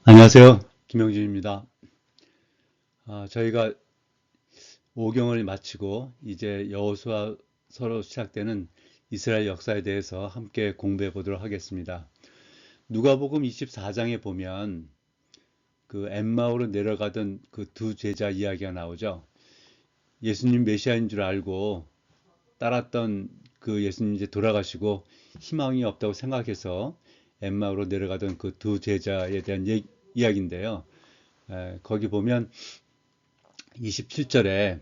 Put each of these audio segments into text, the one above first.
안녕하세요. 김영준입니다. 저희가 오경을 마치고 이제 여호수아서로 시작되는 이스라엘 역사에 대해서 함께 공부해 보도록 하겠습니다. 누가복음 24장에 보면 그 엠마오로 내려가던 그 두 제자 이야기가 나오죠. 예수님 메시아인 줄 알고 따랐던 그 예수님 이제 돌아가시고 희망이 없다고 생각해서 엠마오로 내려가던 그 두 제자에 대한 이야기인데요. 거기 보면 27절에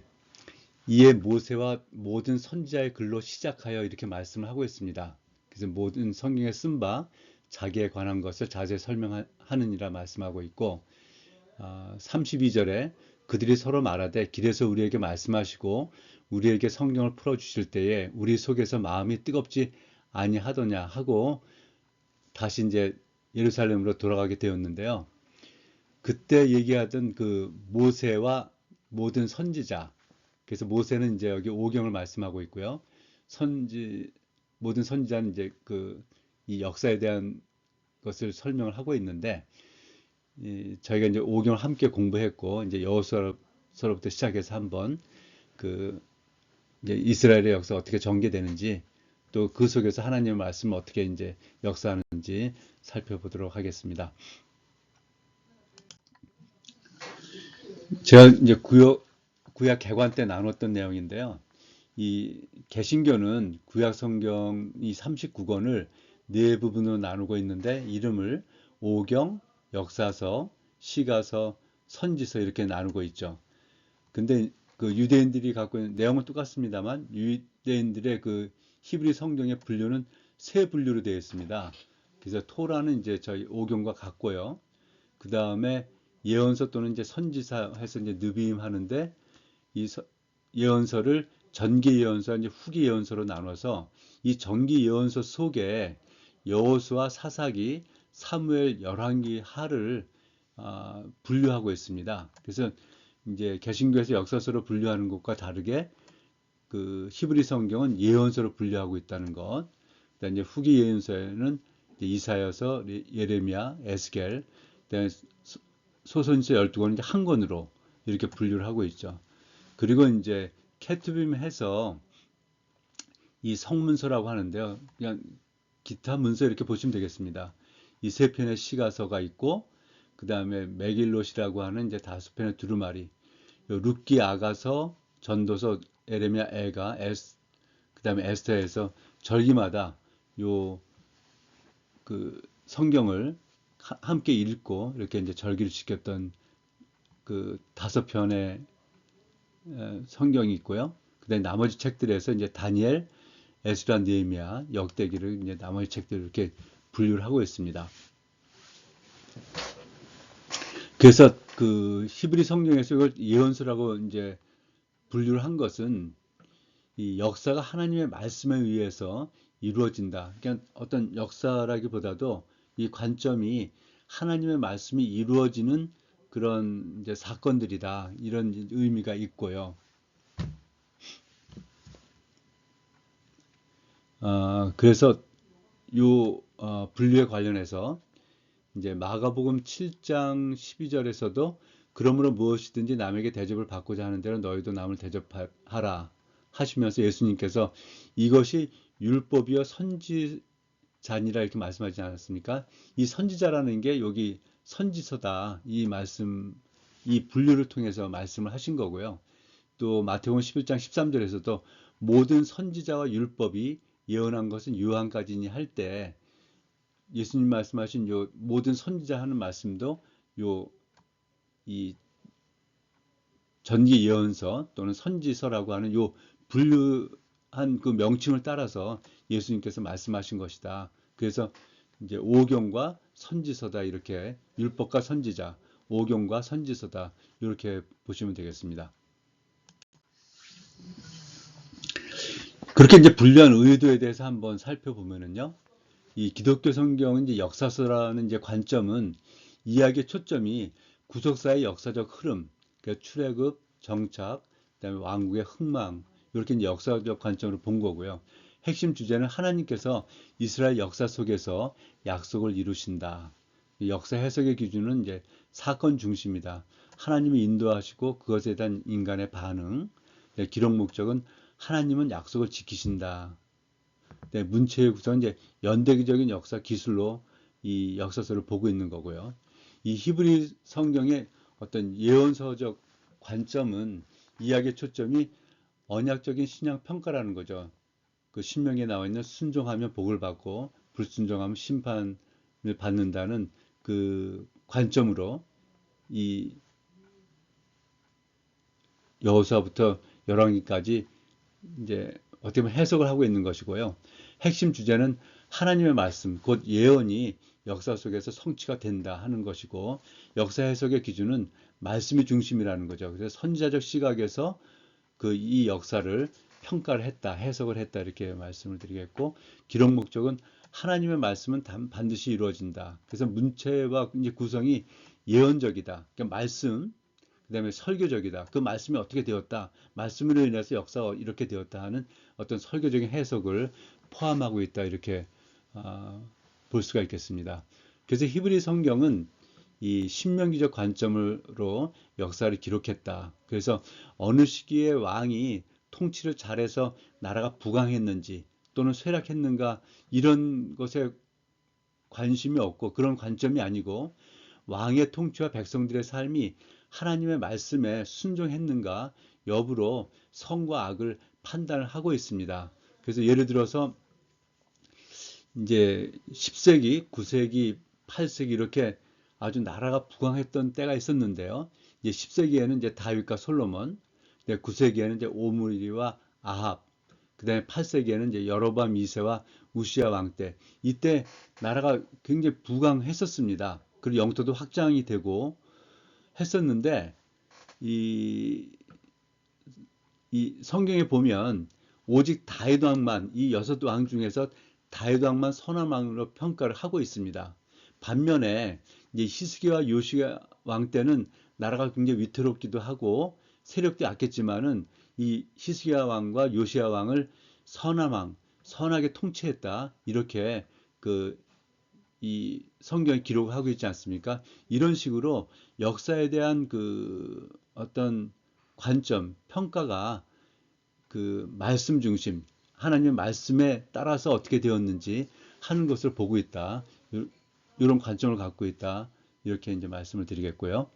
이에 모세와 모든 선지자의 글로 시작하여 이렇게 말씀을 하고 있습니다. 그래서 모든 성경에 쓴 바 자기에 관한 것을 자세히 설명하느니라 말씀하고 있고, 32절에 그들이 서로 말하되 길에서 우리에게 말씀하시고 우리에게 성경을 풀어주실 때에 우리 속에서 마음이 뜨겁지 아니하더냐 하고 다시 이제 예루살렘으로 돌아가게 되었는데요. 그때 얘기하던 그 모세와 모든 선지자, 그래서 모세는 이제 여기 오경을 말씀하고 있고요. 선지 모든 선지자는 이제 그 이 역사에 대한 것을 설명을 하고 있는데, 저희가 이제 오경을 함께 공부했고 이제 여호수아서로부터 시작해서 한번 그 이제 이스라엘의 역사가 어떻게 전개되는지, 또 그 속에서 하나님의 말씀을 어떻게 이제 역사하는지 살펴보도록 하겠습니다. 제가 이제 구약 개관 때 나눴던 내용인데요. 이 개신교는 구약 성경이 39권을 네 부분으로 나누고 있는데 이름을 오경, 역사서, 시가서, 선지서 이렇게 나누고 있죠. 근데 그 유대인들이 갖고 있는 내용은 똑같습니다만 유대인들의 그 히브리 성경의 분류는 세 분류로 되어 있습니다. 그래서 토라는 이제 저희 오경과 같고요. 그 다음에 예언서 또는 이제 선지사 해서 이제 느비임 하는데 이 예언서를 전기 예언서, 이제 후기 예언서로 나눠서 이 전기 예언서 속에 여호수아, 사사기, 사무엘, 열왕기, 하를 분류하고 있습니다. 그래서 이제 개신교에서 역사서로 분류하는 것과 다르게 그 히브리 성경은 예언서로 분류하고 있다는 것. 그다음에 이제 후기 예언서에는 이제 이사야서, 예레미야, 에스겔, 그다음에 소선지서 12권은 이제 한 권으로 이렇게 분류를 하고 있죠. 그리고 이제 케투빔 해서 이 성문서라고 하는데요. 그냥 기타 문서 이렇게 보시면 되겠습니다. 이 세 편의 시가서가 있고, 그 다음에 메길롯이라고 하는 이제 다섯 편의 두루마리, 룻기, 아가서, 전도서, 에레미야, 에가, 그 다음에 에스더에서 절기마다 요 그 성경을 함께 읽고 이렇게 이제 절기를 지켰던 그 다섯 편의 성경이 있고요. 그다음에 나머지 책들에서 이제 다니엘, 에스라, 느헤미야, 역대기를 이제 나머지 책들을 이렇게 분류를 하고 있습니다. 그래서 그 히브리 성경에서 이걸 예언서라고 이제 분류를 한 것은 이 역사가 하나님의 말씀에 의해서 이루어진다. 그러니까 어떤 역사라기보다도 이 관점이 하나님의 말씀이 이루어지는 그런 이제 사건들이다. 이런 의미가 있고요. 그래서 요 분류에 관련해서 이제 마가복음 7장 12절에서도 그러므로 무엇이든지 남에게 대접을 받고자 하는 대로 너희도 남을 대접하라 하시면서 예수님께서 이것이 율법이요 선지자니라 이렇게 말씀하지 않았습니까? 이 선지자라는 게 여기 선지서다. 이 말씀, 이 분류를 통해서 말씀을 하신 거고요. 또 마태복음 11장 13절에서도 모든 선지자와 율법이 예언한 것은 요한까지니 할 때 예수님 말씀하신 요 모든 선지자 하는 말씀도 요 이 전기 예언서 또는 선지서라고 하는 요 분류한 그 명칭을 따라서 예수님께서 말씀하신 것이다. 그래서 이제 오경과 선지서다 이렇게 율법과 선지자, 오경과 선지서다 이렇게 보시면 되겠습니다. 그렇게 이제 분류한 의도에 대해서 한번 살펴보면은요. 이 기독교 성경은 이제 역사서라는 이제 관점은 이야기의 초점이 구속사의 역사적 흐름, 그러니까 출애굽, 정착, 그다음에 왕국의 흥망 이렇게 이제 역사적 관점으로 본 거고요. 핵심 주제는 하나님께서 이스라엘 역사 속에서 약속을 이루신다. 역사 해석의 기준은 이제 사건 중심이다. 하나님이 인도하시고 그것에 대한 인간의 반응. 네, 기록 목적은 하나님은 약속을 지키신다. 네, 문체의 구성은 이제 연대기적인 역사 기술로 이 역사서를 보고 있는 거고요. 이 히브리 성경의 어떤 예언서적 관점은 이야기의 초점이 언약적인 신앙 평가라는 거죠. 그 신명기에 나와 있는 순종하면 복을 받고 불순종하면 심판을 받는다는 그 관점으로 이 여호수아부터 열왕기까지 이제 어떻게 보면 해석을 하고 있는 것이고요. 핵심 주제는 하나님의 말씀, 곧 예언이 역사 속에서 성취가 된다 하는 것이고, 역사 해석의 기준은 말씀이 중심이라는 거죠. 그래서 선지자적 시각에서 그 이 역사를 평가를 했다, 해석을 했다 이렇게 말씀을 드리겠고, 기록 목적은 하나님의 말씀은 반드시 이루어진다. 그래서 문체와 이제 구성이 예언적이다. 그러니까 말씀, 그다음에 설교적이다. 그 말씀이 어떻게 되었다. 말씀으로 인해서 역사가 이렇게 되었다 하는 어떤 설교적인 해석을 포함하고 있다. 이렇게 볼 수가 있겠습니다. 그래서 히브리 성경은 이 신명기적 관점으로 역사를 기록했다. 그래서 어느 시기에 왕이 통치를 잘해서 나라가 부강했는지 또는 쇠락했는가 이런 것에 관심이 없고 그런 관점이 아니고 왕의 통치와 백성들의 삶이 하나님의 말씀에 순종했는가 여부로 선과 악을 판단을 하고 있습니다. 그래서 예를 들어서 이제 10세기, 9세기, 8세기 이렇게 아주 나라가 부강했던 때가 있었는데요. 이제 10세기에는 이제 다윗과 솔로몬, 9세기에는 이제 오므리와 아합, 그다음에 8세기에는 이제 여로보암 2세와 우시아 왕 때, 이때 나라가 굉장히 부강했었습니다. 그리고 영토도 확장이 되고 했었는데 이, 이 성경에 보면 오직 다윗 왕만 이 여섯 왕 중에서 다윗 왕만 선한 왕으로 평가를 하고 있습니다. 반면에 이제 히스기야 요시야 왕 때는 나라가 굉장히 위태롭기도 하고 세력도 약했지만은 이 히스기야 왕과 요시야 왕을 선한 왕, 선하게 통치했다 이렇게 그 이 성경에 기록을 하고 있지 않습니까? 이런 식으로 역사에 대한 그 어떤 관점, 평가가 그 말씀 중심, 하나님의 말씀에 따라서 어떻게 되었는지 하는 것을 보고 있다. 이런 관점을 갖고 있다. 이렇게 이제 말씀을 드리겠고요.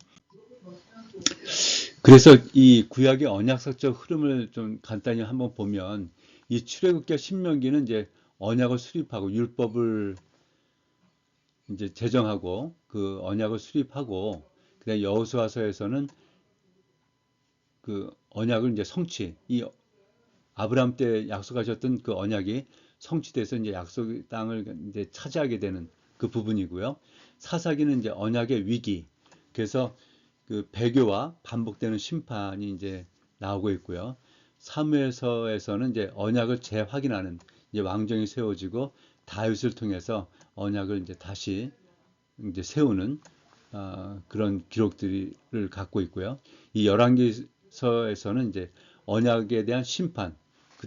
그래서 이 구약의 언약사적 흐름을 좀 간단히 한번 보면 이 출애굽기와 신명기는 이제 언약을 수립하고 율법을 이제 제정하고 그 언약을 수립하고 그다음에 여호수아서에서는 그 언약을 이제 성취, 이 아브라함 때 약속하셨던 그 언약이 성취돼서 이제 약속 땅을 이제 차지하게 되는 그 부분이고요. 사사기는 이제 언약의 위기. 그래서 그 배교와 반복되는 심판이 이제 나오고 있고요. 사무엘서에서는 이제 언약을 재확인하는 이제 왕정이 세워지고 다윗을 통해서 언약을 이제 다시 이제 세우는 그런 기록들을 갖고 있고요. 이 열왕기서에서는 이제 언약에 대한 심판,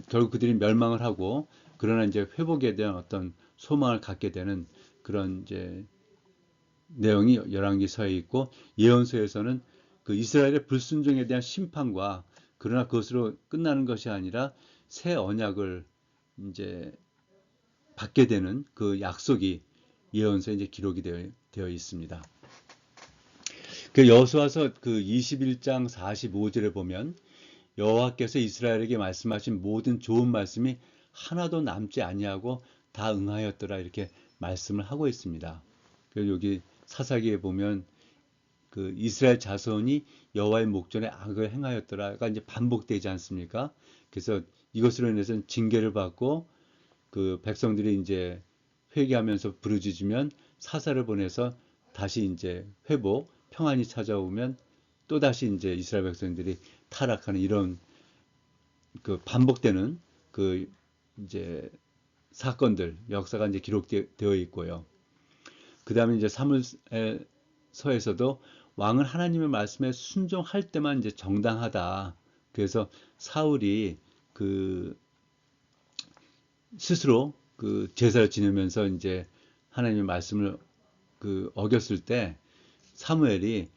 결국 그들이 멸망을 하고 그러나 이제 회복에 대한 어떤 소망을 갖게 되는 그런 이제 내용이 열왕기서에 있고 예언서에서는 그 이스라엘의 불순종에 대한 심판과 그러나 그것으로 끝나는 것이 아니라 새 언약을 이제 받게 되는 그 약속이 예언서에 이제 기록이 되어 있습니다. 그 여호수아서 그 21장 45절에 보면 여호와께서 이스라엘에게 말씀하신 모든 좋은 말씀이 하나도 남지 아니하고 다 응하였더라 이렇게 말씀을 하고 있습니다. 그리고 여기 사사기에 보면 그 이스라엘 자손이 여호와의 목전에 악을 행하였더라가 이제 반복되지 않습니까? 그래서 이것으로 인해서 징계를 받고 그 백성들이 이제 회개하면서 부르짖으면 사사를 보내서 다시 이제 회복, 평안이 찾아오면 또 다시 이제 이스라엘 백성들이 타락하는 이런 그 반복되는 그 이제 사건들 역사가 이제 기록되어 있고요. 그 다음에 이제 사무엘서에서도 왕은 하나님의 말씀에 순종할 때만 이제 정당하다. 그래서 사울이 그 스스로 그 제사를 지내면서 이제 하나님의 말씀을 그 어겼을 때 사무엘이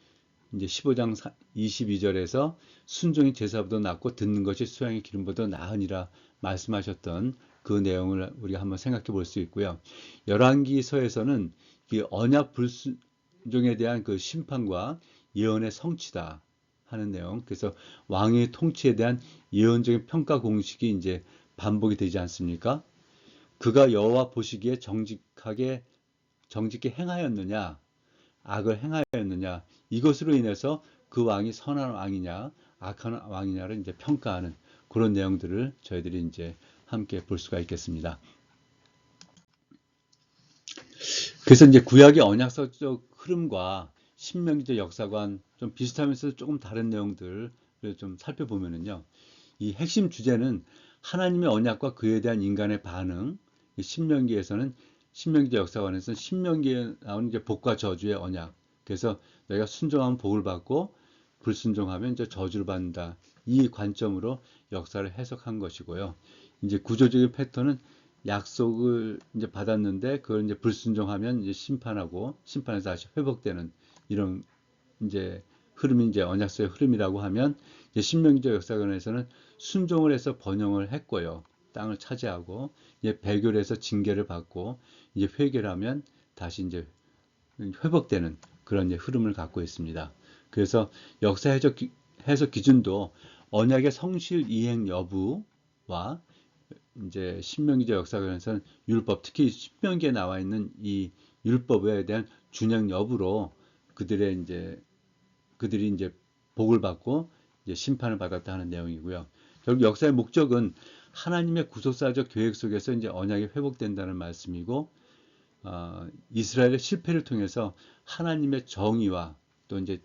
이제 15장 22절에서 순종이 제사보다 낫고 듣는 것이 수양의 기름보다 나으니라 말씀하셨던 그 내용을 우리가 한번 생각해 볼 수 있고요. 열왕기서에서는 이 언약 불순종에 대한 그 심판과 예언의 성취다 하는 내용. 그래서 왕의 통치에 대한 예언적인 평가 공식이 이제 반복이 되지 않습니까? 그가 여호와 보시기에 정직히 행하였느냐, 악을 행하였느냐, 이것으로 인해서 그 왕이 선한 왕이냐, 악한 왕이냐를 이제 평가하는 그런 내용들을 저희들이 이제 함께 볼 수가 있겠습니다. 그래서 이제 구약의 언약서적 흐름과 신명기적 역사관 좀 비슷하면서 조금 다른 내용들을 좀 살펴보면은요, 이 핵심 주제는 하나님의 언약과 그에 대한 인간의 반응. 신명기에서는 신명기적 역사관에서는 신명기에 나오는 이제 복과 저주의 언약. 그래서 내가 순종하면 복을 받고 불순종하면 이제 저주를 받는다. 이 관점으로 역사를 해석한 것이고요. 이제 구조적인 패턴은 약속을 이제 받았는데 그걸 이제 불순종하면 이제 심판하고 심판에서 다시 회복되는 이런 이제 흐름이 이제 언약서의 흐름이라고 하면 이제 신명기적 역사관에서는 순종을 해서 번영을 했고요. 땅을 차지하고 이제 배교를 해서 징계를 받고 이제 회개를 하면 다시 이제 회복되는 그런 이제 흐름을 갖고 있습니다. 그래서 역사 해석 기준도 언약의 성실 이행 여부와 이제 신명기적 역사관에서는 율법, 특히 신명기에 나와 있는 이 율법에 대한 준행 여부로 그들이 이제 복을 받고 이제 심판을 받았다 하는 내용이고요. 결국 역사의 목적은 하나님의 구속사적 계획 속에서 이제 언약이 회복된다는 말씀이고, 이스라엘의 실패를 통해서 하나님의 정의와 또 이제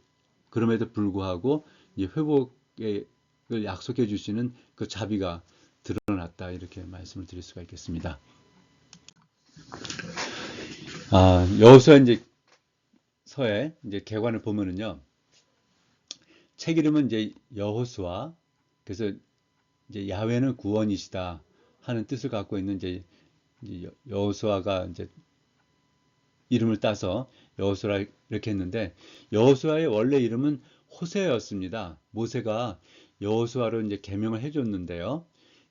그럼에도 불구하고 이제 회복을 약속해 주시는 그 자비가 드러났다 이렇게 말씀을 드릴 수가 있겠습니다. 여호수아 이제 서의 이제 개관을 보면은요, 책 이름은 이제 여호수아. 그래서 이제 야훼는 구원이시다 하는 뜻을 갖고 있는 이제 여호수아가 이제 이름을 따서 여호수아 이렇게 했는데, 여호수아의 원래 이름은 호세였습니다. 모세가 여호수아로 이제 계명을 해줬는데요.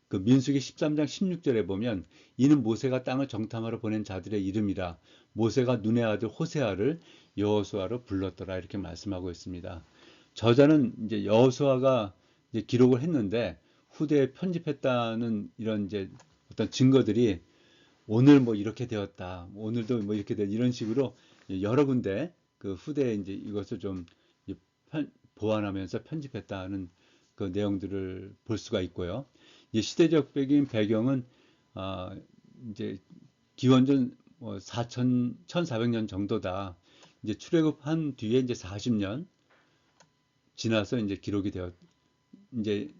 그 민수기 13장 16절에 보면 이는 모세가 땅을 정탐하러 보낸 자들의 이름이라 모세가 눈의 아들 호세아를 여호수아로 불렀더라 이렇게 말씀하고 있습니다. 저자는 이제 여호수아가 이제 기록을 했는데 후대에 편집했다는 이런 이제 어떤 증거들이 오늘 뭐 이렇게 되었다, 오늘도 뭐 이렇게 된 이런 식으로 여러 군데 그 후대에 이제 이것을 좀 보완하면서 편집했다는 그 내용들을 볼 수가 있고요. 이 시대적 배경은 아, 이제 기원전 뭐 4천 1,400년 정도다. 이제 출애굽한 뒤에 이제 40년 지나서 이제 기록이 되었 이제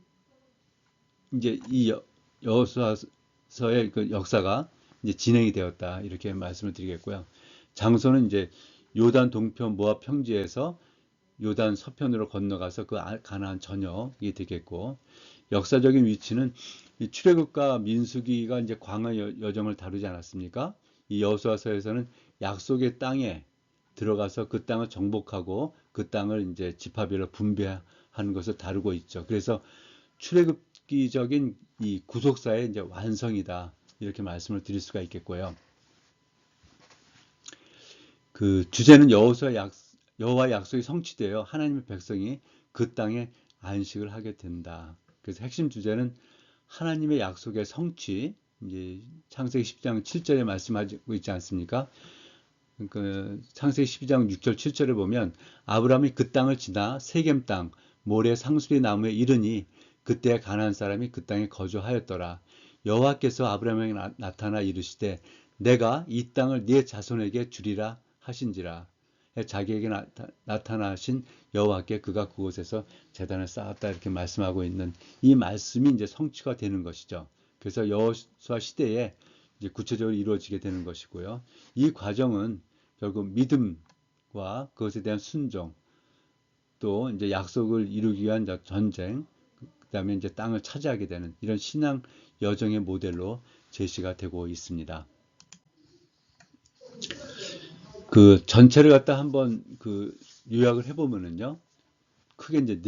이 여호수아서의 그 역사가 이제 진행이 되었다 이렇게 말씀을 드리겠고요. 장소는 이제 요단 동편 모압 평지에서 요단 서편으로 건너가서 그 가나안 전역이 되겠고, 역사적인 위치는 이 출애굽과 민수기가 이제 광야 여정을 다루지 않았습니까? 이 여호수아서에서는 약속의 땅에 들어가서 그 땅을 정복하고 그 땅을 이제 지파별로 분배하는 것을 다루고 있죠. 그래서 출애굽기적인 이 구속사의 이제 완성이다 이렇게 말씀을 드릴 수가 있겠고요. 그 주제는 여호와의 약속이 성취되어 하나님의 백성이 그 땅에 안식을 하게 된다. 그래서 핵심 주제는 하나님의 약속의 성취, 이제 창세기 10장 7절에 말씀하고 있지 않습니까? 그 창세기 12장 6절 7절에 보면 아브라함이 그 땅을 지나 세겜 땅 모래 상수리 나무에 이르니 그때 가나안 사람이 그 땅에 거주하였더라. 여호와께서 아브라함에게 나타나 이르시되 내가 이 땅을 네 자손에게 주리라 하신지라. 자기에게 나타나신 여호와께 그가 그곳에서 제단을 쌓았다 이렇게 말씀하고 있는 이 말씀이 이제 성취가 되는 것이죠. 그래서 여호수아 시대에 이제 구체적으로 이루어지게 되는 것이고요. 이 과정은 결국 믿음과 그것에 대한 순종, 또 이제 약속을 이루기 위한 전쟁, 그다음에 이제 땅을 차지하게 되는 이런 신앙 여정의 모델로 제시가 되고 있습니다. 그 전체를 갖다 한번 그 요약을 해보면은요, 크게 이제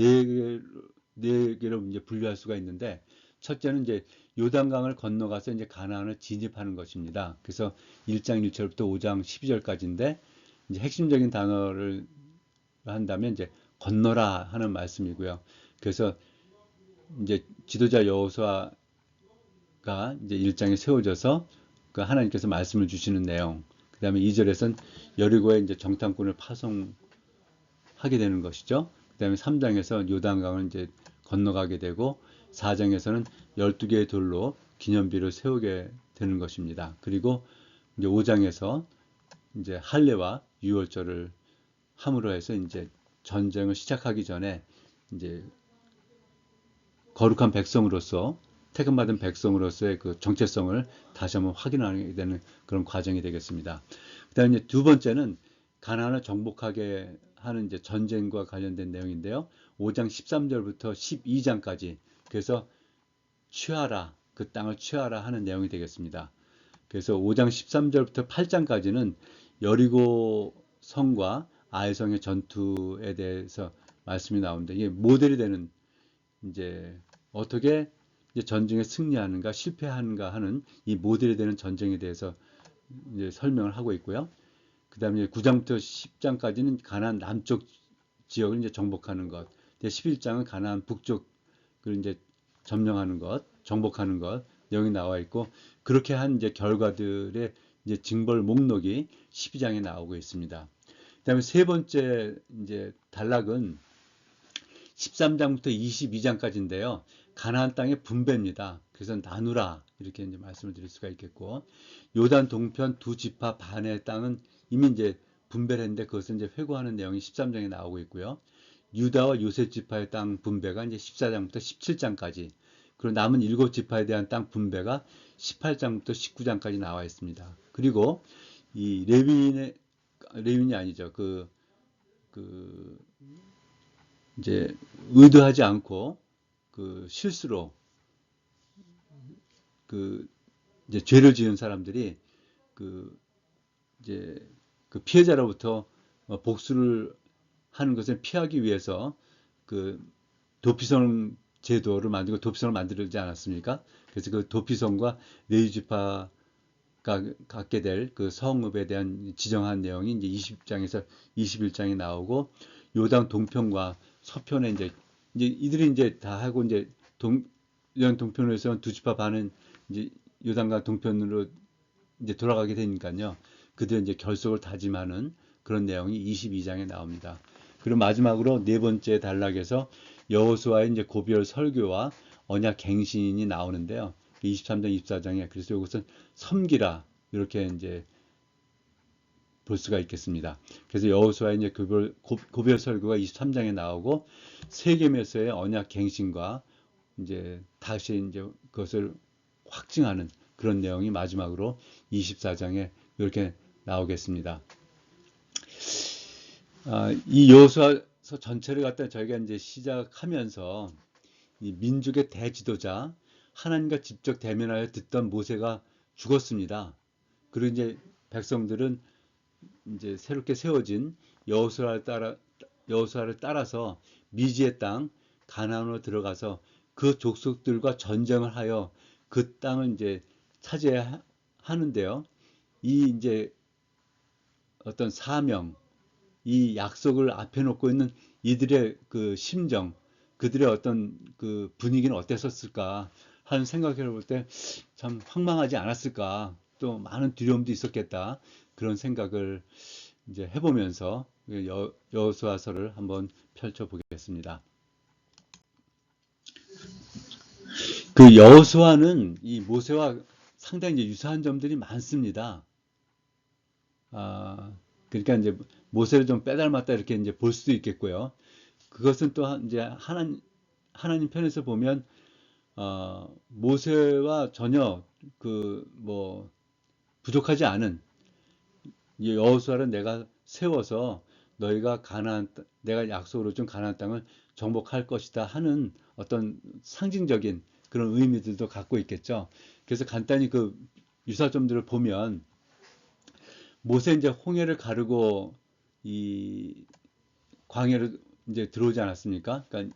네 개로 이제 분류할 수가 있는데, 첫째는 이제 요단강을 건너가서 이제 가나안을 진입하는 것입니다. 그래서 1장 1절부터 5장 12절까지인데, 이제 핵심적인 단어를 한다면 이제 건너라 하는 말씀이고요. 그래서 이제 지도자 여호수아가 이제 1장에 세워져서 그 하나님께서 말씀을 주시는 내용. 그다음에 2절에서는 여리고에 이제 정탐꾼을 파송하게 되는 것이죠. 그다음에 3장에서 요단강을 이제 건너가게 되고 4장에서는 12개의 돌로 기념비를 세우게 되는 것입니다. 그리고 이제 5장에서 이제 할례와 유월절을 함으로 해서 이제 전쟁을 시작하기 전에 이제 거룩한 백성으로서 택임받은 백성으로서의 그 정체성을 다시 한번 확인하게 되는 그런 과정이 되겠습니다. 그다음에 이제 두 번째는 가나안을 정복하게 하는 이제 전쟁과 관련된 내용인데요. 5장 13절부터 12장까지 그래서 취하라 그 땅을 취하라 하는 내용이 되겠습니다. 그래서 5장 13절부터 8장까지는 여리고 성과 아이성의 전투에 대해서 말씀이 나오는데 이게 모델이 되는 이제 어떻게 이제 전쟁에 승리하는가 실패하는가 하는 이 모델이 되는 전쟁에 대해서 이제 설명을 하고 있고요. 그다음에 9장부터 10장까지는 가나안 남쪽 지역을 이제 정복하는 것. 11장은 가나안 북쪽을 이제 점령하는 것, 정복하는 것 내용이 나와 있고 그렇게 한 이제 결과들의 이제 징벌 목록이 12장에 나오고 있습니다. 그다음에 세 번째 이제 단락은 13장부터 22장까지인데요. 가나안 땅의 분배입니다. 그래서 나누라 이렇게 이제 말씀을 드릴 수가 있겠고 요단 동편 두 지파 반의 땅은 이미 이제 분배를 했는데 그것을 이제 회고하는 내용이 13장에 나오고 있고요. 유다와 요셉 지파의 땅 분배가 이제 14장부터 17장까지 그리고 남은 7지파에 대한 땅 분배가 18장부터 19장까지 나와 있습니다. 그리고 이 레위인이 아니죠. 그 이제 의도하지 않고 그 실수로 그 이제 죄를 지은 사람들이 그 이제 그 피해자로부터 복수를 하는 것을 피하기 위해서 그 도피성 제도를 만들고 도피성을 만들지 않았습니까? 그래서 그 도피성과 레위지파가 갖게 될 그 성읍에 대한 지정한 내용이 이제 20장에서 21장에 나오고 요단 동편과 서편에 이제 이들이 이제 다 하고 이제 요단 동편에서 두 지파 반은 이제 요단과 동편으로 이제 돌아가게 되니까요. 그들의 이제 결속을 다짐하는 그런 내용이 22장에 나옵니다. 그리고 마지막으로 네 번째 단락에서 여호수아의 이제 고별 설교와 언약 갱신이 나오는데요. 23장, 24장에 그래서 이것은 섬기라 이렇게 이제 볼 수가 있겠습니다. 그래서 여호수아의 이제 고별 설교가 23장에 나오고 세겜에서의 언약 갱신과 이제 다시 이제 그것을 확증하는 그런 내용이 마지막으로 24장에 이렇게 나오겠습니다. 이 여호수아서 전체를 갖다 저희가 이제 시작하면서 이 민족의 대지도자 하나님과 직접 대면하여 듣던 모세가 죽었습니다. 그리고 이제 백성들은 이제 새롭게 세워진 여호수아를 따라서 미지의 땅 가나안으로 들어가서 그 족속들과 전쟁을 하여 그 땅을 이제 차지해야 하는데요. 이 이제 어떤 사명, 이 약속을 앞에 놓고 있는 이들의 그 심정, 그들의 어떤 그 분위기는 어땠었을까 하는 생각을 해볼 때 참 황망하지 않았을까, 또 많은 두려움도 있었겠다 그런 생각을 이제 해보면서 여호수아서를 한번 펼쳐보겠습니다. 그 여호수아는 이 모세와 상당히 이제 유사한 점들이 많습니다. 아, 그러니까 이제 모세를 좀 빼닮았다 이렇게 이제 볼 수도 있겠고요. 그것은 또 이제 하나님 편에서 보면 모세와 전혀 그 뭐 부족하지 않은 이 여호수아를 내가 세워서 너희가 내가 약속으로 준 가나안 땅을 정복할 것이다 하는 어떤 상징적인 그런 의미들도 갖고 있겠죠. 그래서 간단히 그 유사점들을 보면 모세 이제 홍해를 가르고 이 광야로 이제 들어오지 않았습니까? 그러니까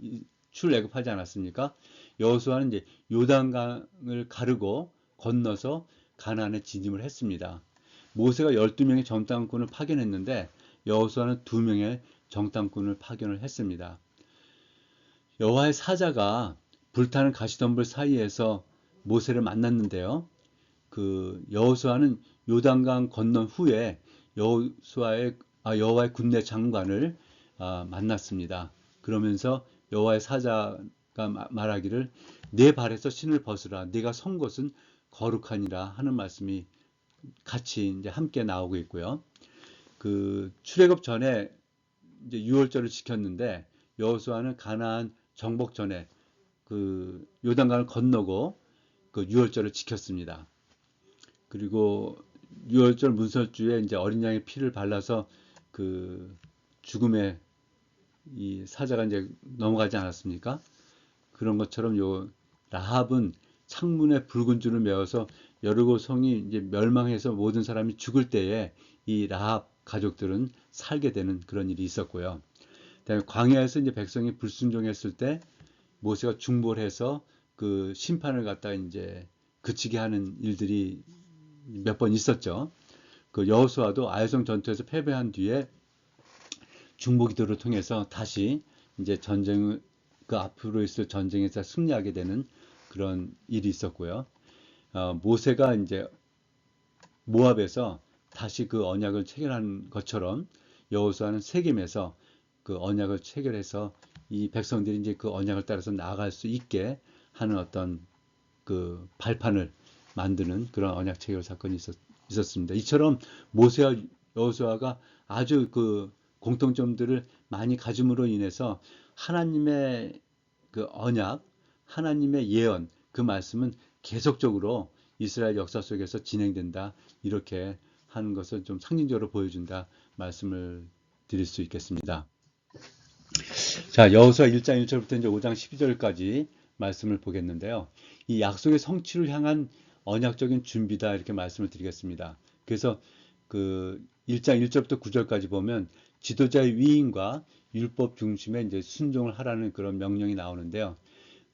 출애굽하지 않았습니까? 여호수아는 이제 요단강을 가르고 건너서 가나안에 진입을 했습니다. 모세가 12명의 정탐꾼을 파견했는데 여호수아는 2명의 정탐꾼을 파견을 했습니다. 여호와의 사자가 불타는 가시덤불 사이에서 모세를 만났는데요. 그 여호수아는 요단강 건넌 후에 여호와의 군대 장관을 만났습니다. 그러면서 여호와의 사자가 말하기를 내 발에서 신을 벗으라 네가 선 곳은 거룩하니라 하는 말씀이 같이 이제 함께 나오고 있고요. 그 출애굽 전에 이제 유월절을 지켰는데 여호수아는 가나안 정복 전에 그 요단강을 건너고 그 유월절을 지켰습니다. 그리고 유월절 문설주에 이제 어린 양의 피를 발라서 그 죽음의 이 사자가 이제 넘어가지 않았습니까? 그런 것처럼 요 라합은 창문에 붉은 줄을 메어서 여리고 성이 이제 멸망해서 모든 사람이 죽을 때에 이 라합 가족들은 살게 되는 그런 일이 있었고요. 그다음에 광야에서 이제 백성이 불순종했을 때 모세가 중보해서 그 심판을 갖다 이제 그치게 하는 일들이 몇 번 있었죠. 그 여호수아도 아이성 전투에서 패배한 뒤에 중보기도를 통해서 다시 이제 전쟁 그 앞으로 있을 전쟁에서 승리하게 되는 그런 일이 있었고요. 모세가 이제 모압에서 다시 그 언약을 체결한 것처럼 여호수아는 세겜에서 그 언약을 체결해서 이 백성들이 이제 그 언약을 따라서 나아갈 수 있게 하는 어떤 그 발판을 만드는 그런 언약 체결 사건이 있었습니다. 이처럼 모세와 여호수아가 아주 그 공통점들을 많이 가짐으로 인해서 하나님의 그 언약, 하나님의 예언, 그 말씀은 계속적으로 이스라엘 역사 속에서 진행된다. 이렇게 하는 것을 좀 상징적으로 보여준다. 말씀을 드릴 수 있겠습니다. 자, 여호수아 1장 1절부터 이제 5장 12절까지 말씀을 보겠는데요. 이 약속의 성취를 향한 언약적인 준비다 이렇게 말씀을 드리겠습니다. 그래서 그 1장 1절부터 9절까지 보면 지도자의 위임과 율법 중심에 이제 순종을 하라는 그런 명령이 나오는데요.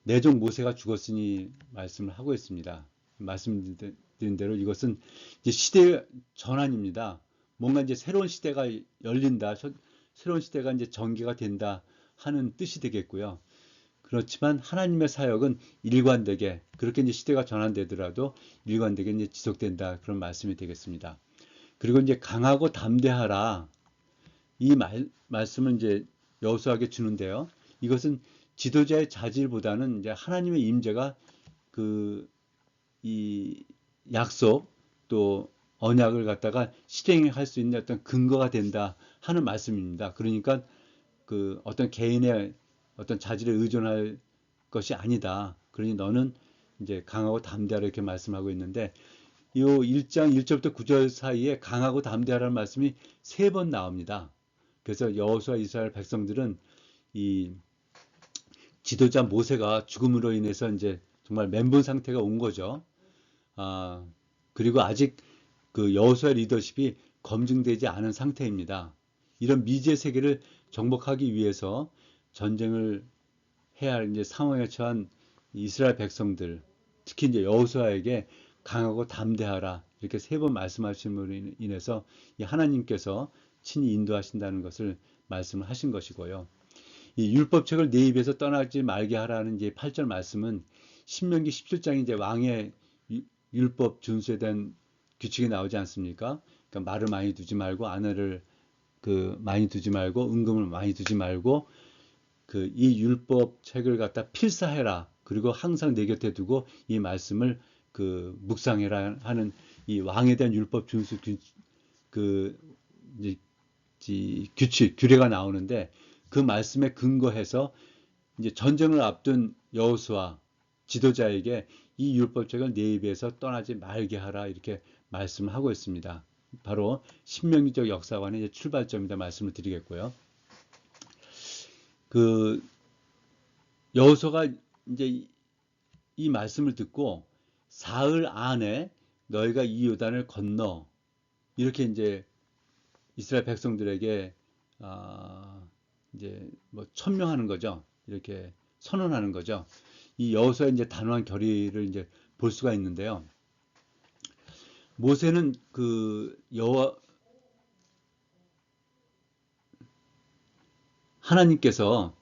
내 종 모세가 죽었으니 말씀을 하고 있습니다. 말씀드린 대로 이것은 이제 시대 전환입니다. 뭔가 이제 새로운 시대가 열린다, 새로운 시대가 이제 전개가 된다 하는 뜻이 되겠고요. 그렇지만 하나님의 사역은 일관되게 그렇게 이제 시대가 전환되더라도 일관되게 이제 지속된다 그런 말씀이 되겠습니다. 그리고 이제 강하고 담대하라 이 말씀은 이제 여호수아에게 주는데요. 이것은 지도자의 자질보다는 이제 하나님의 임재가 그 이 약속 또 언약을 갖다가 실행할 수 있는 어떤 근거가 된다 하는 말씀입니다. 그러니까 그 어떤 개인의 어떤 자질에 의존할 것이 아니다. 그러니 너는 이제 강하고 담대하라 이렇게 말씀하고 있는데 이 1장 1절부터 9절 사이에 강하고 담대하라는 말씀이 3번 나옵니다. 그래서 여호수아 이스라엘 백성들은 이 지도자 모세가 죽음으로 인해서 이제 정말 멘붕 상태가 온 거죠. 그리고 아직 그 여호수아의 리더십이 검증되지 않은 상태입니다. 이런 미지의 세계를 정복하기 위해서 전쟁을 해야 할 이제 상황에 처한 이스라엘 백성들, 특히 이제 여호수아에게 강하고 담대하라 이렇게 3번 말씀하심으로 인해서 이 하나님께서 친히 인도하신다는 것을 말씀을 하신 것이고요. 이 율법책을 내 입에서 떠나지 말게 하라는 이제 8절 말씀은 신명기 17장 이제 왕의 율법 준수에 대한 규칙이 나오지 않습니까? 그러니까 말을 많이 두지 말고 아내를 그 많이 두지 말고 은금을 많이 두지 말고 그 이 율법 책을 갖다 필사해라. 그리고 항상 내 곁에 두고 이 말씀을 그 묵상해라 하는 이 왕에 대한 율법 준수 그 이제 규칙 규례가 나오는데 그 말씀에 근거해서 이제 전쟁을 앞둔 여호수아 지도자에게 이 율법책을 내 입에서 떠나지 말게 하라 이렇게 말씀을 하고 있습니다. 바로 신명기적 역사관의 출발점이다 말씀을 드리겠고요. 그 여호수아가 이제 이 말씀을 듣고 사흘 안에 너희가 이 요단을 건너 이렇게 이제 이스라엘 백성들에게 이제 뭐 천명하는 거죠. 이렇게 선언하는 거죠. 이 여호수아의 이제 단호한 결의를 이제 볼 수가 있는데요. 모세는 그 여호와 하나님께서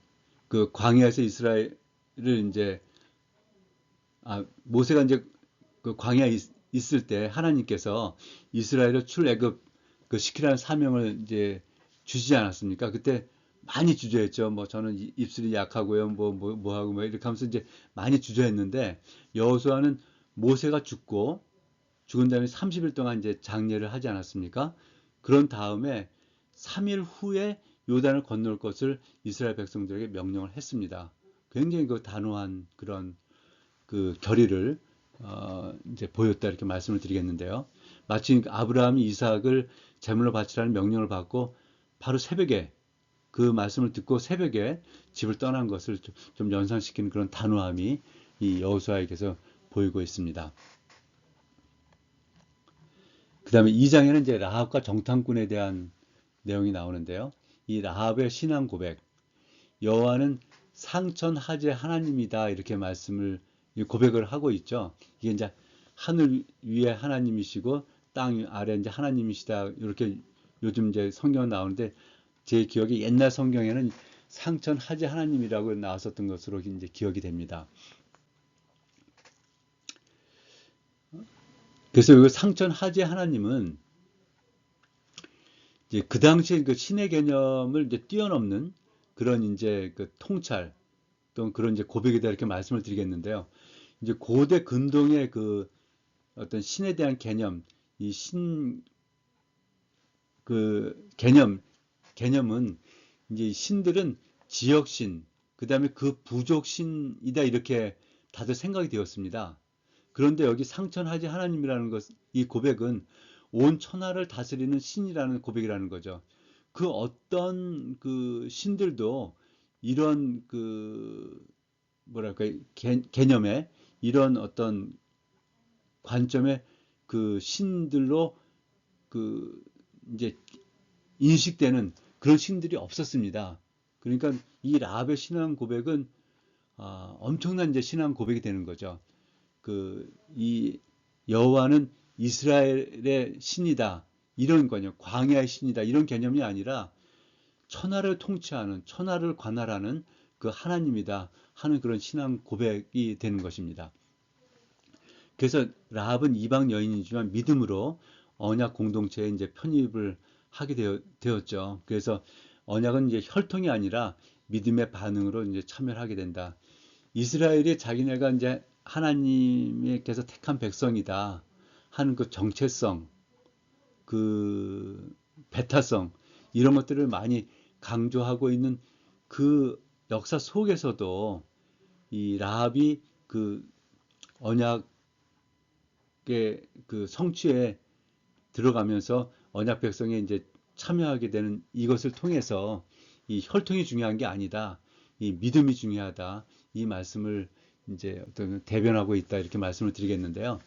그 광야에서 이스라엘을 이제 모세가 이제 그 광야에 있을 때 하나님께서 이스라엘을 출애굽 그 시키라는 사명을 이제 주시지 않았습니까? 그때 많이 주저했죠. 뭐 저는 입술이 약하고요. 뭐 하고 뭐 이렇게 하면서 이제 많이 주저했는데 여호수아는 모세가 죽은 다음에 30일 동안 이제 장례를 하지 않았습니까? 그런 다음에 3일 후에 요단을 건널 것을 이스라엘 백성들에게 명령을 했습니다. 굉장히 그 단호한 그런 그 결의를 이제 보였다 이렇게 말씀을 드리겠는데요. 마치 아브라함이 이삭을 제물로 바치라는 명령을 받고 바로 새벽에 그 말씀을 듣고 새벽에 집을 떠난 것을 좀 연상시키는 그런 단호함이 이 여호수아에게서 보이고 있습니다. 그 다음에 2장에는 이제 라합과 정탐꾼에 대한 내용이 나오는데요. 이 라합의 신앙 고백, 여호와는 상천하제 하나님이다 이렇게 말씀을 고백을 하고 있죠. 이게 이제 하늘 위에 하나님이시고 땅 아래 이제 하나님이시다 이렇게 요즘 이제 성경 나오는데 제 기억에 옛날 성경에는 상천하제 하나님이라고 나왔었던 것으로 이제 기억이 됩니다. 그래서 이 상천하제 하나님은 이제 그 당시에 그 신의 개념을 이제 뛰어넘는 그런 이제 그 통찰 또 그런 이제 고백이다 이렇게 말씀을 드리겠는데요. 이제 고대 근동의 그 어떤 신에 대한 개념, 이 신 그 개념은 이제 신들은 지역신, 그 다음에 그 부족신이다 이렇게 다들 생각이 되었습니다. 그런데 여기 상천하지 하나님이라는 것, 이 고백은 온 천하를 다스리는 신이라는 고백이라는 거죠. 그 어떤 그 신들도 이런 그 뭐랄까 개념에 이런 어떤 관점의 그 신들로 그 이제 인식되는 그런 신들이 없었습니다. 그러니까 이 라합의 신앙 고백은 엄청난 이제 신앙 고백이 되는 거죠. 그 이 여호와는 이스라엘의 신이다 이런 거요. 광야의 신이다 이런 개념이 아니라 천하를 통치하는 천하를 관할하는 그 하나님이다 하는 그런 신앙 고백이 되는 것입니다. 그래서 라합은 이방 여인이지만 믿음으로 언약 공동체에 이제 편입을 하게 되었죠. 그래서 언약은 이제 혈통이 아니라 믿음의 반응으로 이제 참여를 하게 된다. 이스라엘이 자기네가 이제 하나님께서 택한 백성이다 하는 그 정체성, 그 배타성 이런 것들을 많이 강조하고 있는 그 역사 속에서도 이 라합이 그 언약의 그 성취에 들어가면서 언약 백성에 이제 참여하게 되는 이것을 통해서 이 혈통이 중요한 게 아니다. 이 믿음이 중요하다. 이 말씀을 이제 어떤 대변하고 있다. 이렇게 말씀을 드리겠는데요.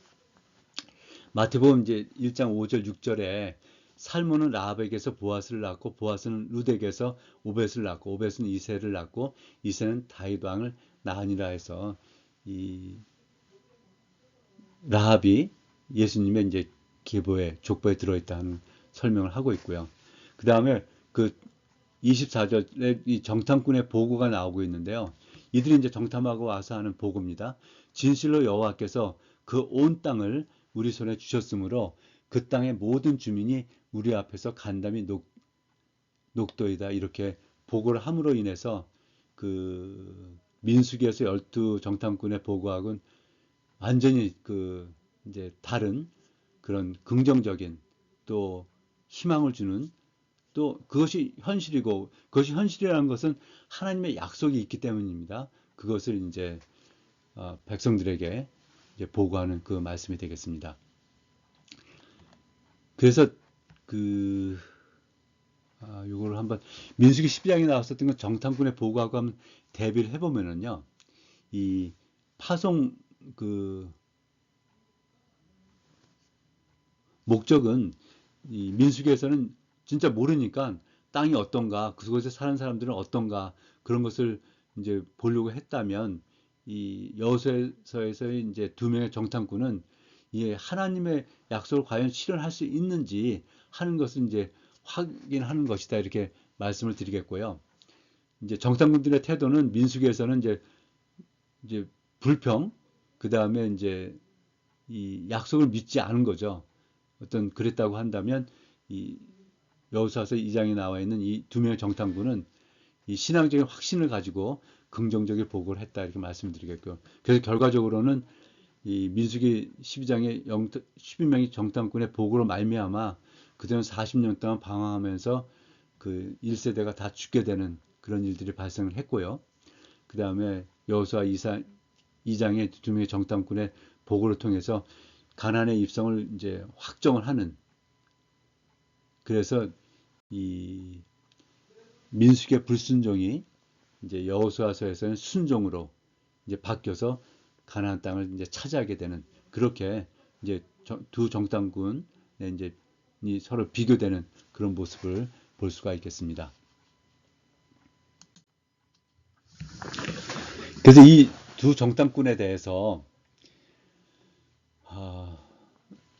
마태복음 이제 1장 5절 6절에 살몬은 라합에게서 보아스를 낳고 보아스는 룻에게서 오벳을 낳고 오벳은 이새를 낳고 이새는 다윗 왕을 낳으니라 해서 이 라합이 예수님의 이제 계보에 족보에 들어있다는 설명을 하고 있고요. 그 다음에 그 24절에 이 정탐꾼의 보고가 나오고 있는데요. 이들이 이제 정탐하고 와서 하는 보고입니다. 진실로 여호와께서 그 온 땅을 우리 손에 주셨으므로 그 땅의 모든 주민이 우리 앞에서 간담이 녹도이다 이렇게 보고를 함으로 인해서 그 민수기에서 12 정탐꾼의 보고하고는 완전히 그 이제 다른 그런 긍정적인 또 희망을 주는 또 그것이 현실이고 그것이 현실이라는 것은 하나님의 약속이 있기 때문입니다. 그것을 이제 백성들에게 이제 보고하는 그 말씀이 되겠습니다. 그래서 그 요거를 한번 민수기 12장에 나왔었던 그 정탐꾼의 보고하고 한번 대비를 해보면은요, 이 파송 그 목적은 이 민수기에서는 진짜 모르니까 땅이 어떤가, 그곳에 사는 사람들은 어떤가 그런 것을 이제 보려고 했다면 이 여호수아서에서의 이제 두 명의 정탐꾼은 이 하나님의 약속을 과연 실현할 수 있는지 하는 것을 이제 확인하는 것이다 이렇게 말씀을 드리겠고요. 이제 정탐꾼들의 태도는 민수기에서는 이제 불평, 그 다음에 이제 이 약속을 믿지 않은 거죠. 어떤 그랬다고 한다면 이 여호수아서 2장에 나와 있는 이 두 명의 정탐꾼은 이 신앙적인 확신을 가지고 긍정적인 보고를 했다 이렇게 말씀드리겠고요. 그래서 결과적으로는 이 민수기 12장의 12명의 정탐꾼의 보고로 말미암아 그들은 40년 동안 방황하면서 그 1세대가 다 죽게 되는 그런 일들이 발생을 했고요. 그 다음에 여호수아 2장의 두 명의 정탐꾼의 보고를 통해서 가나안의 입성을 이제 확정을 하는, 그래서 이 민수기의 불순종이 이제 여호수아서에서는 순종으로 이제 바뀌어서 가나안 땅을 이제 차지하게 되는, 그렇게 이제 두 정탐군의 이제 서로 비교되는 그런 모습을 볼 수가 있겠습니다. 그래서 이 두 정탐꾼에 대해서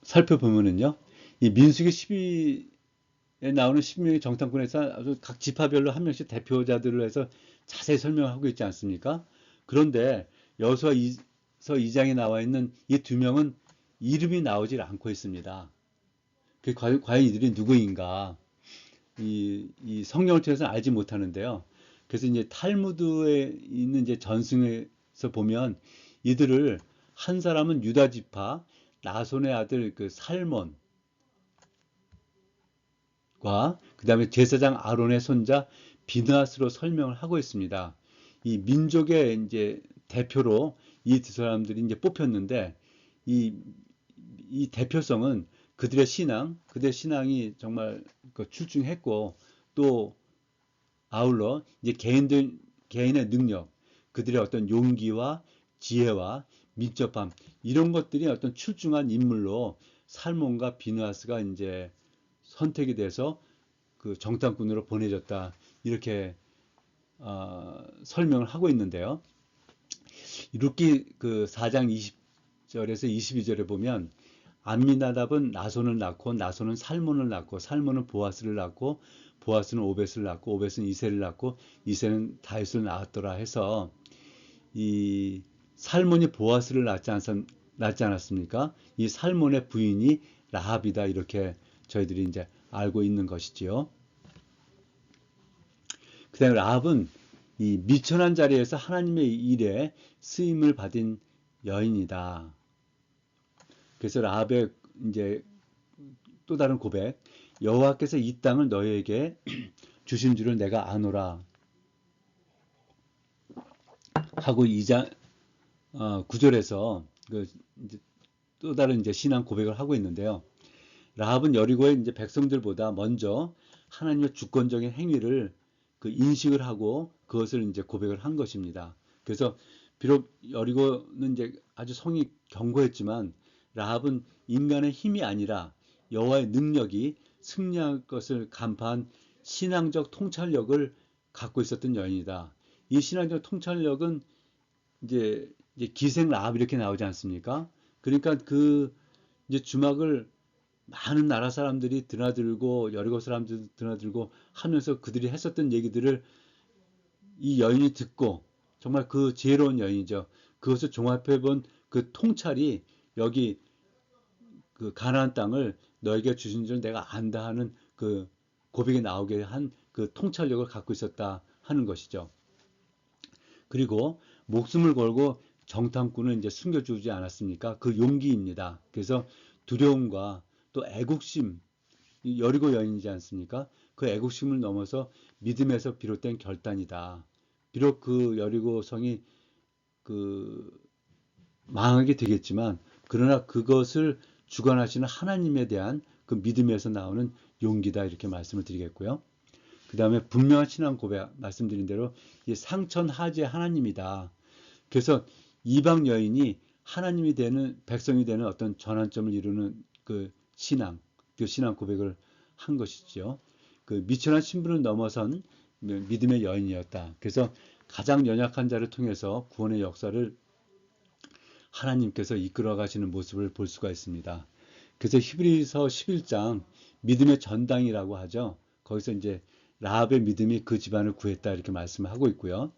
살펴보면은요, 이 민수기 12에 나오는 12명의 정탐꾼에서 아주 각 지파별로 한 명씩 대표자들을 해서 자세히 설명하고 있지 않습니까? 그런데 여호수아서 2장에 나와 있는 이 두 명은 이름이 나오질 않고 있습니다. 과연 이들이 누구인가? 이 성경을 통해서 알지 못하는데요. 그래서 이제 탈무드에 있는 이제 전승에서 보면 이들을, 한 사람은 유다 지파 나손의 아들 그 살몬과 그다음에 제사장 아론의 손자 비느하스로 설명을 하고 있습니다. 이 민족의 이제 대표로 이 두 사람들이 이제 뽑혔는데 이, 이 대표성은 그들의 신앙이 정말 출중했고, 또 아울러 이제 개인의 능력, 그들의 어떤 용기와 지혜와 민첩함, 이런 것들이 어떤 출중한 인물로 살몬과 비느하스가 이제 선택이 돼서 그 정탐꾼으로 보내졌다 이렇게 설명을 하고 있는데요. 룻기 그 4장 20절에서 22절에 보면 암미나답은 나손을 낳고 나손은 살몬을 낳고 살몬은 보아스를 낳고 보아스는 오벳을 낳고 오벳은 이새를 낳고 이새는 다윗을 낳았더라 해서 이 살몬이 보아스를 낳지 않았습니까? 이 살몬의 부인이 라합이다 이렇게 저희들이 이제 알고 있는 것이지요. 그다음에 라합은 이 미천한 자리에서 하나님의 일에 쓰임을 받은 여인이다. 그래서 라합의 이제 또 다른 고백, 여호와께서 이 땅을 너희에게 주신 줄을 내가 아노라 하고 2장 9절에서 그 이제 또 다른 이제 신앙 고백을 하고 있는데요. 라합은 여리고의 이제 백성들보다 먼저 하나님의 주권적인 행위를 그 인식을 하고 그것을 이제 고백을 한 것입니다. 그래서 비록 여리고는 이제 아주 성이 견고했지만 라합은 인간의 힘이 아니라 여호와의 능력이 승리할 것을 간파한 신앙적 통찰력을 갖고 있었던 여인이다. 이 신앙적 통찰력은 이제 기생 라합 이렇게 나오지 않습니까? 그러니까 그 이제 주막을 많은 나라 사람들이 드나들고 여리고 사람들도 드나들고 하면서 그들이 했었던 얘기들을 이 여인이 듣고, 정말 그 지혜로운 여인이죠. 그것을 종합해 본 그 통찰이 여기 그 가나안 땅을 너에게 주신 줄 내가 안다 하는 그 고백이 나오게 한 그 통찰력을 갖고 있었다 하는 것이죠. 그리고 목숨을 걸고 정탐꾼을 이제 숨겨주지 않았습니까? 그 용기입니다. 그래서 두려움과 또 애국심, 여리고 여인이지 않습니까? 그 애국심을 넘어서 믿음에서 비롯된 결단이다. 비록 그 여리고 성이 그 망하게 되겠지만, 그러나 그것을 주관하시는 하나님에 대한 그 믿음에서 나오는 용기다 이렇게 말씀을 드리겠고요. 그 다음에 분명한 신앙 고백 말씀드린 대로 이 상천하제 하나님이다. 그래서 이방 여인이 하나님이 되는 백성이 되는 어떤 전환점을 이루는 그 신앙, 그 신앙 고백을 한 것이죠. 그 미천한 신분을 넘어선 믿음의 여인이었다. 그래서 가장 연약한 자를 통해서 구원의 역사를 하나님께서 이끌어 가시는 모습을 볼 수가 있습니다. 그래서 히브리서 11장 믿음의 전당이라고 하죠. 거기서 이제 라합의 믿음이 그 집안을 구했다 이렇게 말씀하고 있고요.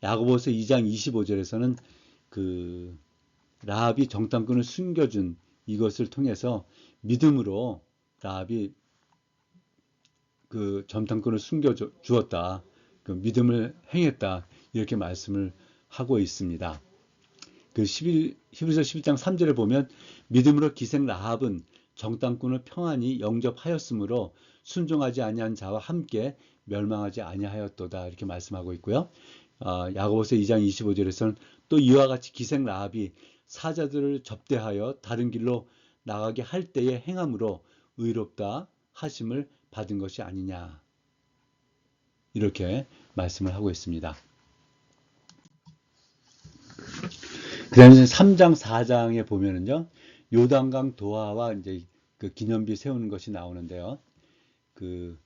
야고보서 2장 25절에서는 그 라합이 정탐꾼을 숨겨준 이것을 통해서 믿음으로 라합이 그 정탐꾼을 숨겨 주었다. 그 믿음을 행했다. 이렇게 말씀을 하고 있습니다. 그 히브리서 11장 3절에 보면 믿음으로 기생 라합은 정탐꾼을 평안히 영접하였으므로 순종하지 아니한 자와 함께 멸망하지 아니하였도다 이렇게 말씀하고 있고요. 야고보서 2장 25절에서는 또 이와 같이 기생 라합이 사자들을 접대하여 다른 길로 나가게 할 때에 행함으로 의롭다 하심을 받은 것이 아니냐 이렇게 말씀을 하고 있습니다. 그 다음에 3장, 4장에 보면은요, 요단강 도하와 이제 그 기념비 세우는 것이 나오는데요. 그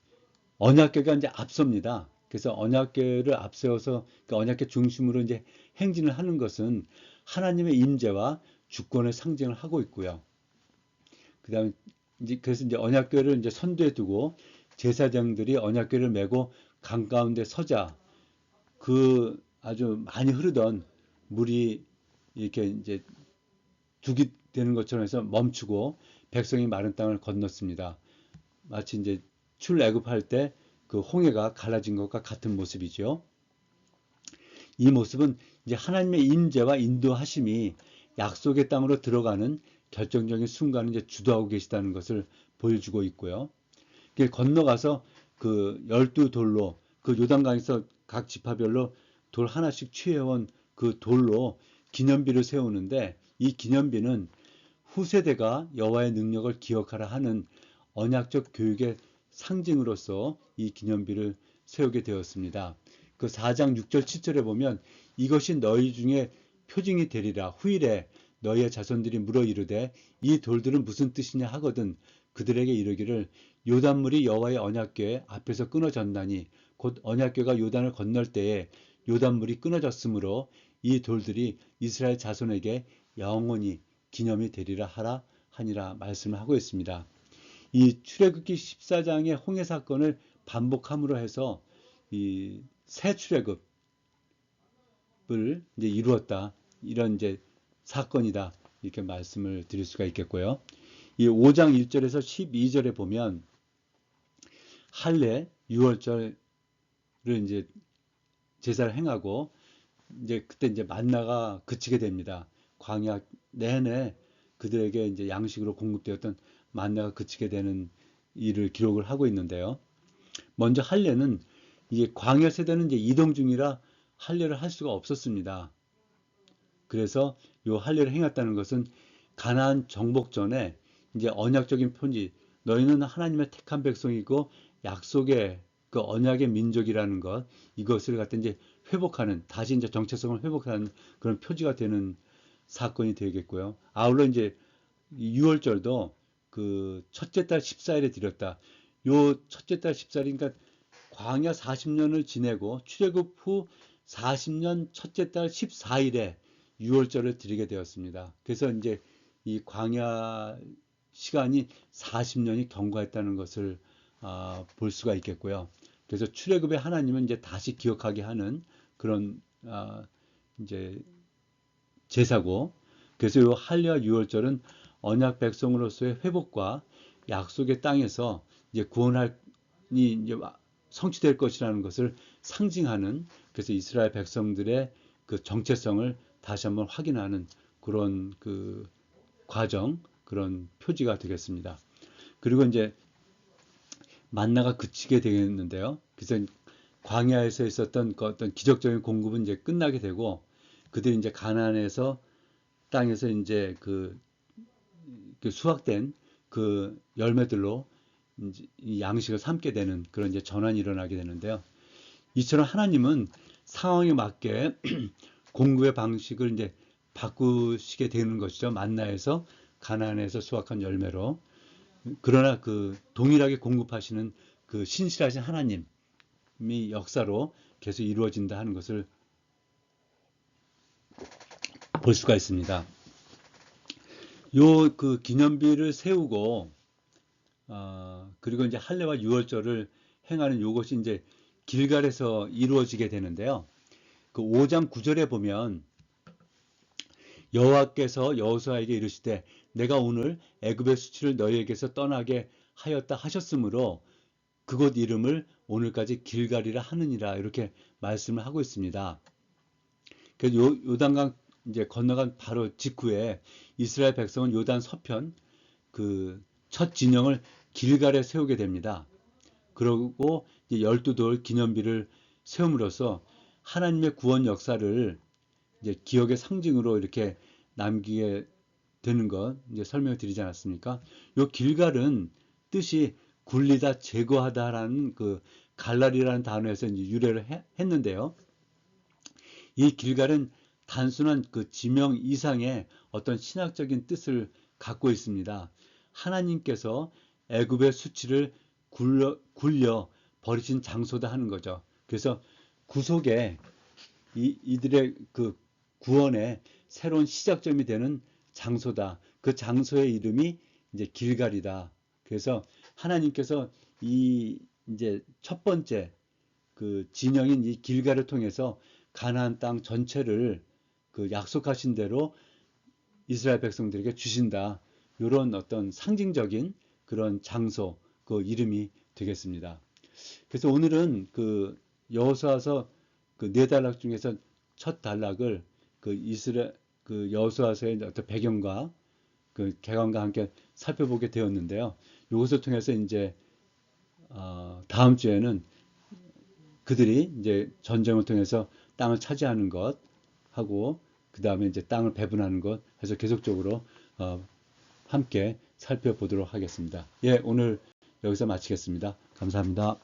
언약궤가 이제 앞섭니다. 그래서 언약궤를 앞세워서 그 언약궤 중심으로 이제 행진을 하는 것은 하나님의 임재와 주권의 상징을 하고 있고요. 그 다음에 이제 그래서 이제 언약궤를 이제 선두에 두고 제사장들이 언약궤를 메고 강 가운데 서자 그 아주 많이 흐르던 물이 이렇게 이제 죽이 되는 것처럼 해서 멈추고 백성이 마른 땅을 건넜습니다. 마치 이제 출애굽할 때 그 홍해가 갈라진 것과 같은 모습이죠. 이 모습은 이제 하나님의 임재와 인도하심이 약속의 땅으로 들어가는 결정적인 순간을 이제 주도하고 계시다는 것을 보여주고 있고요. 건너가서 그 12돌로 그 요단강에서 각 지파별로 돌 하나씩 취해온 그 돌로 기념비를 세우는데 이 기념비는 후세대가 여호와의 능력을 기억하라 하는 언약적 교육의 상징으로서 이 기념비를 세우게 되었습니다. 그 4장 6절 7절에 보면 이것이 너희 중에 표징이 되리라. 후일에 너희의 자손들이 물어 이르되 이 돌들은 무슨 뜻이냐 하거든 그들에게 이르기를 요단물이 여호와의 언약궤 앞에서 끊어졌나니 곧 언약궤가 요단을 건널 때에 요단물이 끊어졌으므로 이 돌들이 이스라엘 자손에게 영원히 기념이 되리라 하라 하니라 말씀을 하고 있습니다. 이 출애굽기 14장의 홍해 사건을 반복함으로 해서 이 새 출애굽을 이제 이루었다. 이런 이제 사건이다. 이렇게 말씀을 드릴 수가 있겠고요. 이 5장 1절에서 12절에 보면 할례 6월절을 이제 제사를 행하고 이제 그때 이제 만나가 그치게 됩니다. 광야 내내 그들에게 이제 양식으로 공급되었던 만나가 그치게 되는 일을 기록을 하고 있는데요. 먼저 할례는 이게 광야 세대는 이제 이동 중이라 할례를 할 수가 없었습니다. 그래서 요 할례를 행했다는 것은 가나안 정복 전에 이제 언약적인 편지 너희는 하나님의 택한 백성이고 약속의 그 언약의 민족이라는 것 이것을 갖다 이제 회복하는 다시 이제 정체성을 회복하는 그런 표지가 되는 사건이 되겠고요. 아울러 이제 6월절도 그 첫째 달 14일에 드렸다. 요 첫째 달 14일이니까 광야 40년을 지내고 출애굽 후 40년 첫째 달 14일에 6월절을 드리게 되었습니다. 그래서 이제 이 광야 시간이 40년이 경과했다는 것을 볼 수가 있겠고요. 그래서 출애굽의 하나님은 이제 다시 기억하게 하는 그런 이제 제사고, 그래서 이 할례와 유월절은 언약 백성으로서의 회복과 약속의 땅에서 이제 구원이 이제 성취될 것이라는 것을 상징하는, 그래서 이스라엘 백성들의 그 정체성을 다시 한번 확인하는 그런 그 과정, 그런 표지가 되겠습니다. 그리고 이제 만나가 그치게 되겠는데요. 그래서 광야에서 있었던 그 어떤 기적적인 공급은 이제 끝나게 되고 그들이 이제 가나안에서 땅에서 이제 그 수확된 그 열매들로 이제 이 양식을 삼게 되는 그런 이제 전환이 일어나게 되는데요. 이처럼 하나님은 상황에 맞게 공급의 방식을 이제 바꾸시게 되는 것이죠. 만나에서 가나안에서 수확한 열매로. 그러나 그 동일하게 공급하시는 그 신실하신 하나님이 역사로 계속 이루어진다 하는 것을 볼 수가 있습니다. 요 그 기념비를 세우고 그리고 이제 할례와 유월절을 행하는 요것이 이제 길갈에서 이루어지게 되는데요. 그 5장 9절에 보면 여호와께서 여호수아에게 이르시되 내가 오늘 애굽의 수치를 너희에게서 떠나게 하였다 하셨으므로 그곳 이름을 오늘까지 길갈이라 하느니라 이렇게 말씀을 하고 있습니다. 그래서 요단강 이제 건너간 바로 직후에 이스라엘 백성은 요단 서편 그 첫 진영을 길갈에 세우게 됩니다. 그리고 이제 12돌 기념비를 세움으로써 하나님의 구원 역사를 이제 기억의 상징으로 이렇게 남기게 되는 것 이제 설명을 드리지 않았습니까? 요 길갈은 뜻이 굴리다 제거하다라는 그 갈랄이라는 단어에서 이제 유래를 했는데요. 이 길갈은 단순한 그 지명 이상의 어떤 신학적인 뜻을 갖고 있습니다. 하나님께서 애굽의 수치를 굴려 버리신 장소다 하는 거죠. 그래서 구속에 이들의 그 구원의 새로운 시작점이 되는 장소다. 그 장소의 이름이 이제 길갈이다. 그래서 하나님께서 이 이제 첫 번째 그 진영인 이 길갈을 통해서 가나안 땅 전체를 그 약속하신 대로 이스라엘 백성들에게 주신다. 이런 어떤 상징적인 그런 장소, 그 이름이 되겠습니다. 그래서 오늘은 그 여호수아서 그 네 단락 중에서 첫 단락을 그 이스라엘 그 여호수아서의 어떤 배경과 그 개관과 함께 살펴보게 되었는데요. 이것을 통해서 이제 다음 주에는 그들이 이제 전쟁을 통해서 땅을 차지하는 것 하고 그 다음에 이제 땅을 배분하는 것 해서 계속적으로 함께 살펴보도록 하겠습니다. 예, 오늘 여기서 마치겠습니다. 감사합니다.